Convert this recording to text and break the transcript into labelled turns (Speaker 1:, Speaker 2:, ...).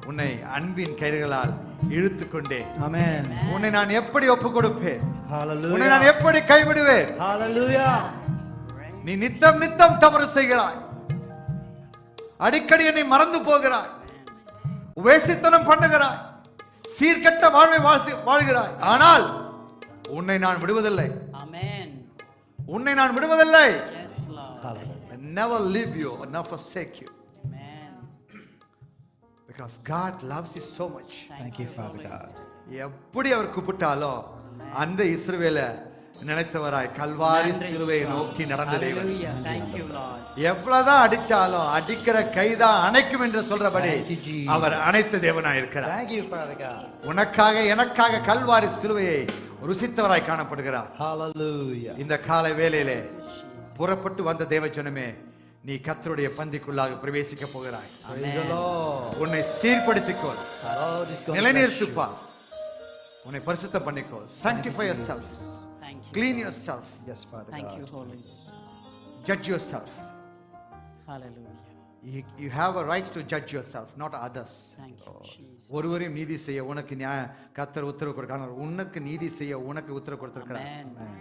Speaker 1: உன்னை அன்பின் கயிறுகளால் இழுத்துக்கொண்டே.
Speaker 2: ஆமென்.
Speaker 1: உன்னை நான் எப்படி ஒப்புக் கொடுப்பேன்?
Speaker 2: ஹalleluya.
Speaker 1: உன்னை நான் எப்படி கைவிடுவேன்?
Speaker 2: ஹalleluya.
Speaker 1: நீ நித்தம் நித்தம் தவறு செய்கிறாய், அடிக்கடி என்னை மறந்து போகிறாய், வேசித்தனம் பண்ணுகிறாய், சீர்கெட்ட வாழ்வை வாழ்கிறாய். ஆனால் உன்னை நான் விடுவதில்லை.
Speaker 3: Amen.
Speaker 1: உன்னை நான் விடுவதில்லை.
Speaker 3: Yes, Lord.
Speaker 2: Hallelujah.
Speaker 1: I never leave you or never forsake you.
Speaker 3: Amen.
Speaker 1: Because God loves you so much.
Speaker 2: Thank you, Father God.
Speaker 1: எப்படி அவர் கூப்பிட்டாலும் அந்த இஸ்ரவேலை நினைத்தவராய் கல்வாரி சிலுவையை நோக்கி நடந்த தேவன்.
Speaker 3: Hallelujah. Thank you, Lord.
Speaker 1: எவ்வளவுதான் அடிச்சாலும் அடிக்கிற கைதான் அணைக்கும் என்று சொல்றபடி
Speaker 2: Thank you, Jesus.
Speaker 1: அவர் அனைத்து தேவனாய் இருக்கிறார்.
Speaker 2: Thank you, Father God.
Speaker 1: உனக்காக எனக்காக கல்வாரி சிலுவையை ருசித்தவராய் காணப்படுகிறார்.
Speaker 2: Hallelujah.
Speaker 1: இந்த காலை வேளையிலே புறப்பட்டு வந்த தேவஜனமே, நீ கர்த்தருடைய பந்திக்குள்ளாக பிரவேசிக்க போகிறாய்.
Speaker 2: Praise the Lord.
Speaker 1: உன்னை சீர்படுத்திக்கொள்,
Speaker 2: Lord is going to
Speaker 1: நிலைநிறுத்துப்பா, உன்னை பரிசுத்த பண்ணிக்கோ. Sanctify yourself,
Speaker 3: Thank you.
Speaker 1: clean yourself,
Speaker 2: Yes, Father
Speaker 3: Thank
Speaker 2: God.
Speaker 3: you, Holy Spirit.
Speaker 1: judge yourself.
Speaker 3: Hallelujah.
Speaker 1: You have a right to judge yourself, not others.
Speaker 3: Thank you, Jesus.
Speaker 1: ஒருவரையும் நீதி செய்ய உனக்கு கர்த்தர் உத்தரவு கொடுக்கிறார். உனக்கு நீதி செய்ய உனக்கு உத்தரவு கொடுத்திருக்கிறார்.
Speaker 3: Amen.